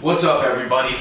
What's up, everybody?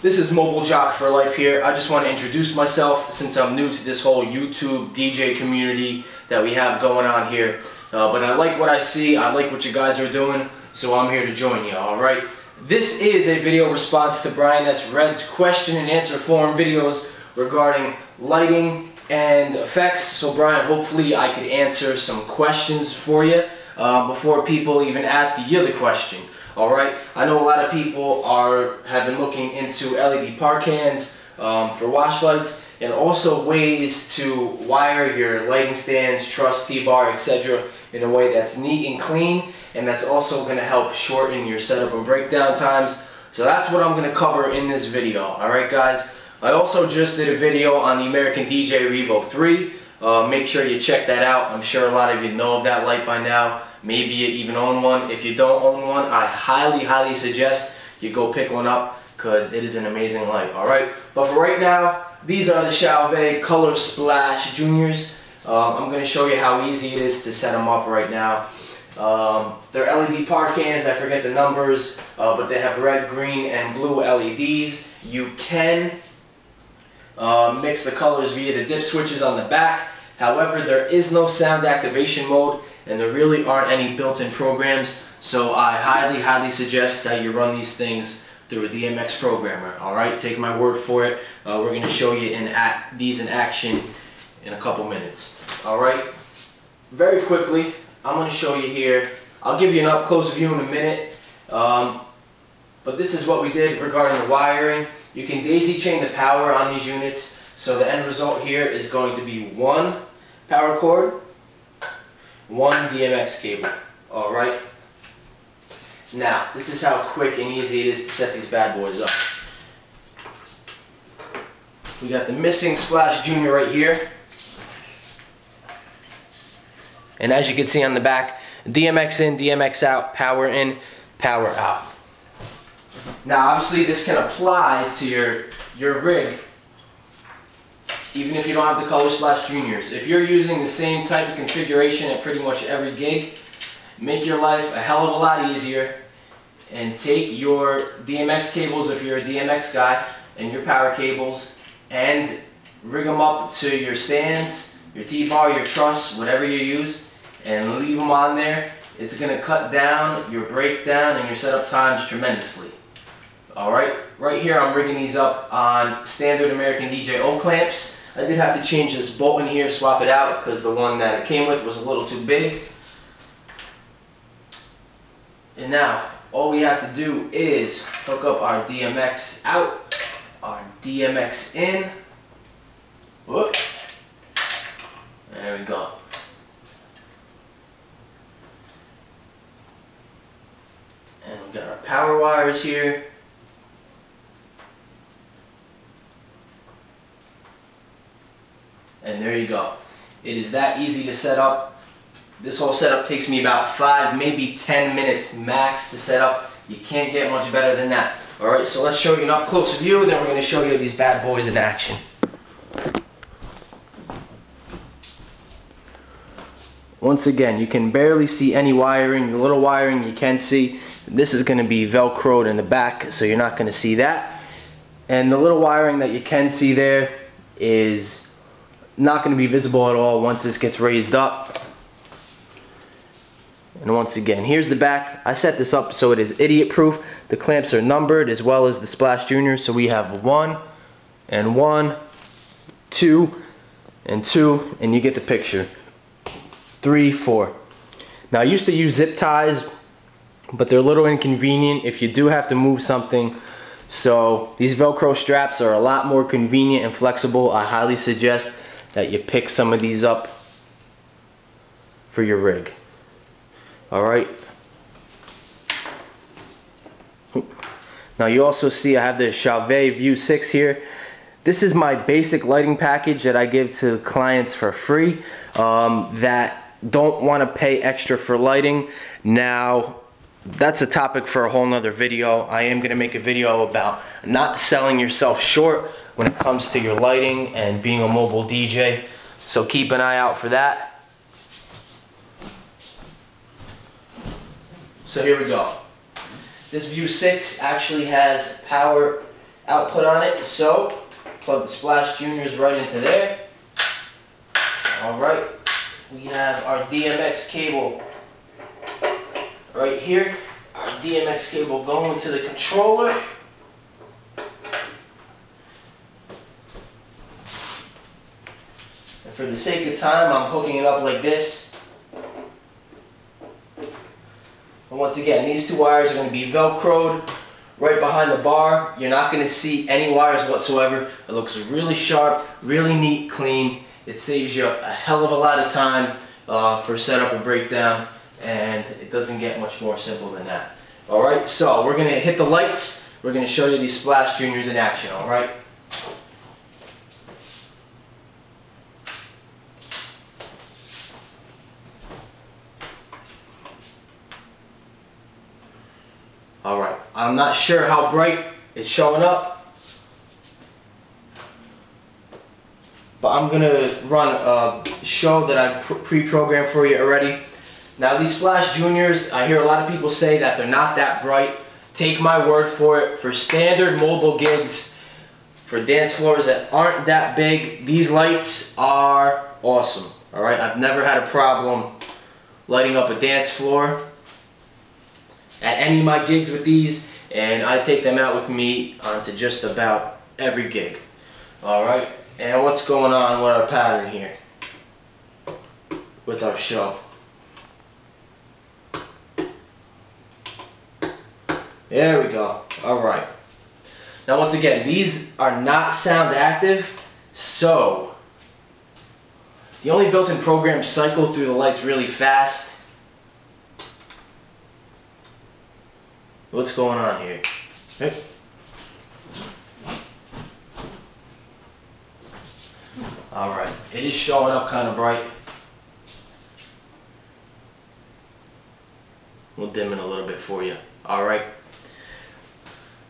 This is Mobile Jock for Life here. I just want to introduce myself since I'm new to this whole YouTube DJ community that we have going on here. But I like what I see, I like what you guys are doing, so I'm here to join you, alright? This is a video response to Brian S. Red's question and answer forum videos regarding lighting and effects. So Brian, hopefully I could answer some questions for you before people even ask you the question. Alright, I know a lot of people have been looking into LED par cans for wash lights, and also ways to wire your lighting stands, truss, T-bar, etc. in a way that's neat and clean, and that's also going to help shorten your setup and breakdown times. So that's what I'm going to cover in this video. Alright guys, I also just did a video on the American DJ Revo 3. Make sure you check that out. I'm sure a lot of you know of that light by now. Maybe you even own one. If you don't own one, I highly suggest you go pick one up because it is an amazing light. Alright, but for right now, these are the Chauvet ColorSplash Juniors. I'm going to show you how easy it is to set them up right now. They're LED par cans, I forget the numbers, but they have red, green, and blue LEDs. You can mix the colors via the dip switches on the back. However, there is no sound activation mode, and there really aren't any built-in programs, so I highly suggest that you run these things through a DMX programmer. Alright, take my word for it. We're going to show you these in action in a couple minutes. Alright, very quickly, I'm going to show you here. I'll give you an up-close view in a minute, but this is what we did regarding the wiring. You can daisy chain the power on these units, so the end result here is going to be one power cord, one DMX cable. Alright, now this is how quick and easy it is to set these bad boys up. We got the missing Splash Jr. right here, and as you can see on the back, DMX in, DMX out, power in, power out. Now obviously this can apply to your rig even if you don't have the ColorSplash Juniors. If you're using the same type of configuration at pretty much every gig, make your life a hell of a lot easier and take your DMX cables if you're a DMX guy and your power cables and rig them up to your stands, your T-bar, your truss, whatever you use, and leave them on there. It's going to cut down your breakdown and your setup times tremendously. Alright, right here I'm rigging these up on standard American DJ O-clamps. I did have to change this bolt in here, swap it out, because the one that it came with was a little too big. And now, all we have to do is hook up our DMX out, our DMX in. Whoop. There we go. And we got our power wires here. And there you go. It is that easy to set up. This whole setup takes me about 5, maybe 10 minutes max to set up. You can't get much better than that. Alright, so let's show you an up close view, and then we're going to show you these bad boys in action. Once again, you can barely see any wiring. The little wiring you can see, this is going to be velcroed in the back, so you're not going to see that. And the little wiring that you can see there is not going to be visible at all once this gets raised up. And once again, here's the back. I set this up so it is idiot proof. The clamps are numbered as well as the Splash Jr. So we have 1 and 1, 2 and 2, and you get the picture. 3, 4. Now I used to use zip ties, but they're a little inconvenient if you do have to move something. So these Velcro straps are a lot more convenient and flexible. I highly suggest that you pick some of these up for your rig. Alright. Now you also see I have the Chauvet View 6 here. This is my basic lighting package that I give to clients for free that don't want to pay extra for lighting. Now that's a topic for a whole nother video. I am going to make a video about not selling yourself short when it comes to your lighting and being a mobile DJ. So keep an eye out for that. So here we go. This View 6 actually has power output on it, so plug the Splash Juniors right into there. Alright, we have our DMX cable right here. Our DMX cable going to the controller. And for the sake of time, I'm hooking it up like this. And once again, these two wires are going to be Velcroed right behind the bar. You're not going to see any wires whatsoever. It looks really sharp, really neat, clean. It saves you a hell of a lot of time for setup and breakdown, and it doesn't get much more simple than that. Alright, so we're going to hit the lights. We're going to show you these Splash Juniors in action, alright? Alright, I'm not sure how bright it's showing up, but I'm going to run a show that I pre-programmed for you already. Now these Splash Juniors, I hear a lot of people say that they're not that bright. Take my word for it. For standard mobile gigs, for dance floors that aren't that big, these lights are awesome. Alright, I've never had a problem lighting up a dance floor at any of my gigs with these, and I take them out with me onto just about every gig. Alright, and what's going on with our pattern here with our show? There we go. Alright. Now once again, these are not sound active, so the only built-in programs cycle through the lights really fast. What's going on here? Okay. Alright, it is showing up kind of bright. We'll dim it a little bit for you. Alright.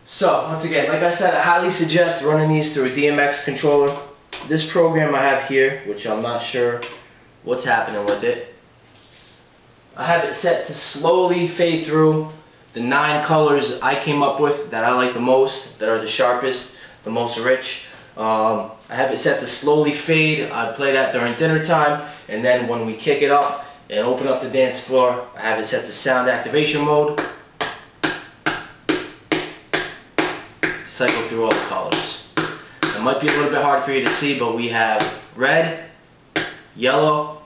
So, once again, like I said, I highly suggest running these through a DMX controller. This program I have here, which I'm not sure what's happening with it, I have it set to slowly fade through the 9 colors I came up with that I like the most, that are the sharpest, the most rich. I have it set to slowly fade. I play that during dinner time, and then when we kick it up and open up the dance floor, I have it set to sound activation mode. Cycle through all the colors. It might be a little bit hard for you to see, but we have red, yellow,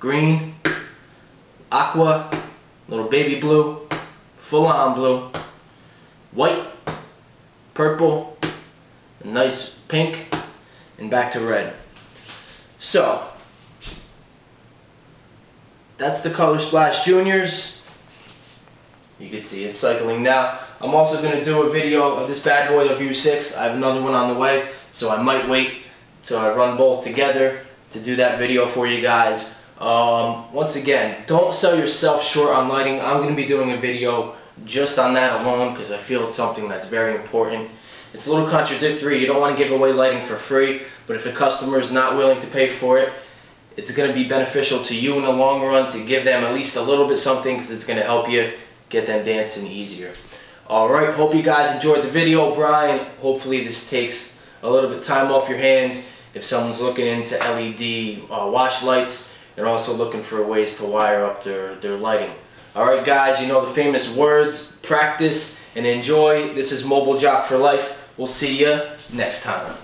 green, aqua, little baby blue, full-on blue, white, purple, a nice pink, and back to red. So, that's the ColorSplash Juniors. You can see it's cycling now. I'm also going to do a video of this bad boy, the View 6. I have another one on the way, so I might wait till I run both together to do that video for you guys. Once again, don't sell yourself short on lighting. I'm going to be doing a video just on that alone because I feel it's something that's very important. It's a little contradictory. You don't want to give away lighting for free, but if a customer is not willing to pay for it, it's going to be beneficial to you in the long run to give them at least a little bit something, because it's going to help you get them dancing easier. Alright, hope you guys enjoyed the video, Brian. Hopefully this takes a little bit of time off your hands. If someone's looking into LED wash lights, they're also looking for ways to wire up their lighting. Alright guys, you know the famous words, practice and enjoy. This is Mobile Jock for Life. We'll see you next time.